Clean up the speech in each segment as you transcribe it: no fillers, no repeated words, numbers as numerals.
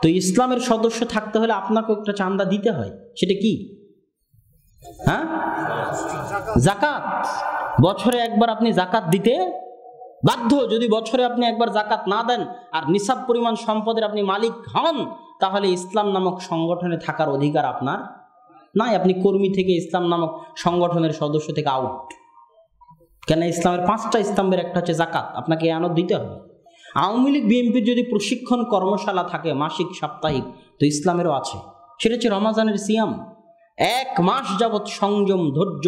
তো ইসলামের সদস্য থাকতে হলে আপনাকে একটা চাঁদা দিতে হয়, সেটা কি? হ্যাঁ, যাকাত। বছরে একবার আপনি যাকাত দিতে বাধ্য। যদি বছরে আপনি একবার যাকাত না দেন আর নিসাব পরিমাণ সম্পদের আপনি মালিক হন, তাহলে ইসলাম নামক সংগঠনে থাকার অধিকার আপনার নাই। আপনি কর্মী থেকে ইসলাম নামক সংগঠনের সদস্য থেকে আউট। কেন? ইসলামের 5টা স্তম্ভের একটা হচ্ছে যাকাত, আপনাকে আনত দিতে হবে। আওয়ামী লীগ বিএনপির যদি প্রশিক্ষণ কর্মশালা থাকে মাসিক সাপ্তাহিক, তো ইসলামেরও আছে। সেটা হচ্ছে রমাজানের সিয়াম। 1 মাস যাবৎ সংযম, ধৈর্য,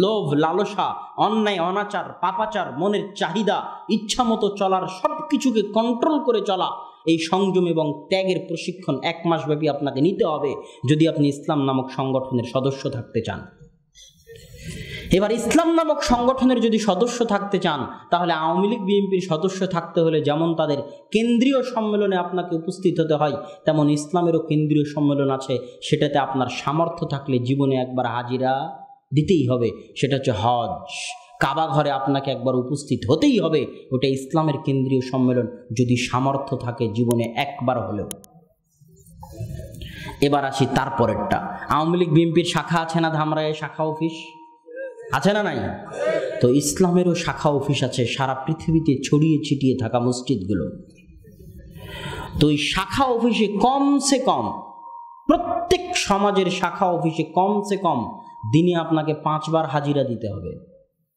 লোভ, লালসা, অন্যায়, অনাচার, পাপাচার, মনের চাহিদা, ইচ্ছা মতো চলার সবকিছুকে কন্ট্রোল করে চলা, এই সংযম এবং ত্যাগের প্রশিক্ষণ 1 মাস ব্যাপী আপনাকে নিতে হবে যদি আপনি ইসলাম নামক সংগঠনের সদস্য থাকতে চান। এবার ইসলাম নামক সংগঠনের যদি সদস্য থাকতে চান, তাহলে আওয়ামী লীগ বিএনপির সদস্য থাকতে হলে যেমন তাদের কেন্দ্রীয় সম্মেলনে আপনাকে উপস্থিত হতে হয়, তেমন ইসলামেরও কেন্দ্রীয় সম্মেলন আছে। সেটাতে আপনার সামর্থ্য থাকলে জীবনে একবার হাজিরা দিতেই হবে। সেটা হচ্ছে হজ। কাবা ঘরে আপনাকে একবার উপস্থিত হতেই হবে। ওটা ইসলামের কেন্দ্রীয় সম্মেলন, যদি সামর্থ্য থাকে জীবনে একবার হলেও। এবার আসি তারপরেরটা। আওয়ামী লীগ বিএনপির শাখা আছে না ধামরায়ে? শাখা অফিস আছে না নাই? তো ইসলামেরও শাখা অফিস আছে সারা পৃথিবীতে ছড়িয়ে ছিটিয়ে থাকা মসজিদগুলো। তো এই শাখা অফিসে কমসে কম, প্রত্যেক সমাজের শাখা অফিসে কমসে কম দিনে আপনাকে 5 বার হাজিরা দিতে হবে।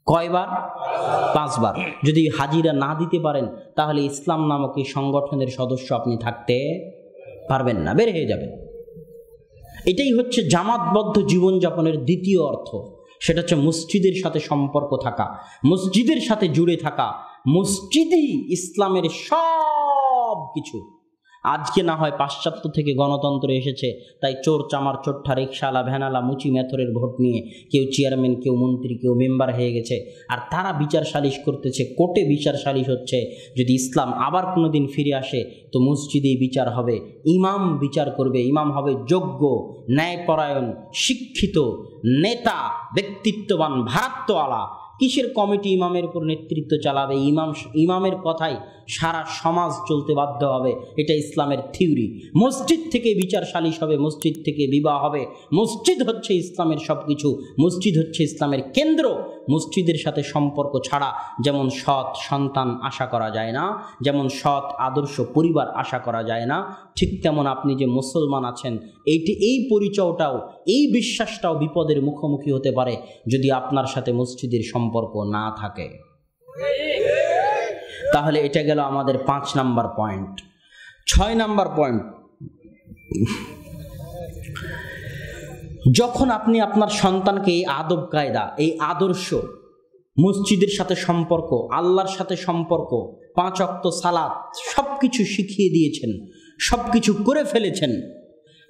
কয়বার? 5 বার। যদি হাজিরা না দিতে পারেন, তাহলে ইসলাম নামক এই সংগঠনের সদস্য আপনি থাকতে পারবেন না, বের হয়ে যাবেন। এটাই হচ্ছে জামাতবদ্ধ জীবনযাপনের দ্বিতীয় অর্থ। সেটা হচ্ছে মসজিদের সাথে সম্পর্ক থাকা, মসজিদের সাথে জুড়ে থাকা। মসজিদই ইসলামের সব কিছু। আজকে না হয় পাশ্চাত্য থেকে গণতন্ত্র এসেছে, তাই চোর চামার চোট্টা রিক্সাওয়ালা ভ্যানালা মুচি মেথরের ভোট নিয়ে কেউ চেয়ারম্যান, কেউ মন্ত্রী, কেউ মেম্বার হয়ে গেছে। আর তারা বিচার সালিশ করতেছে, কোর্টে বিচার সালিশ হচ্ছে। যদি ইসলাম আবার কোনোদিন ফিরে আসে, তো মসজিদেই বিচার হবে। ইমাম বিচার করবে। ইমাম হবে যোগ্য, ন্যায়পরায়ণ, শিক্ষিত, নেতা, ব্যক্তিত্ববান, ভারাত্মওয়ালা। কিসের কমিটি ইমামের উপর নেতৃত্ব চালাবে? ইমামের কথাই সারা সমাজ চলতে বাধ্য হবে। এটা ইসলামের থিওরি। মসজিদ থেকে বিচার সালিশ হবে, মসজিদ থেকে বিবাহ হবে। মসজিদ হচ্ছে ইসলামের সব কিছু। মসজিদ হচ্ছে ইসলামের কেন্দ্র। মসজিদের সাথে সম্পর্ক ছাড়া যেমন সৎ সন্তান আশা করা যায় না, যেমন সৎ আদর্শ পরিবার আশা করা যায় না, ঠিক তেমন আপনি যে মুসলমান আছেন, এই পরিচয়টাও, এই বিশ্বাসটাও বিপদের মুখোমুখি হতে পারে যদি আপনার সাথে মসজিদের সম্পর্ক না থাকে। তাহলে এটা গেল আমাদের 5 নাম্বার পয়েন্ট। 6 নাম্বার পয়েন্ট, যখন আপনি আপনার সন্তানকে এই আদব কায়দা, এই আদর্শ, মসজিদের সাথে সম্পর্ক, আল্লাহর সাথে সম্পর্ক, 5 ওয়াক্ত সালাত সবকিছু শিখিয়ে দিয়েছেন, সবকিছু করে ফেলেছেন,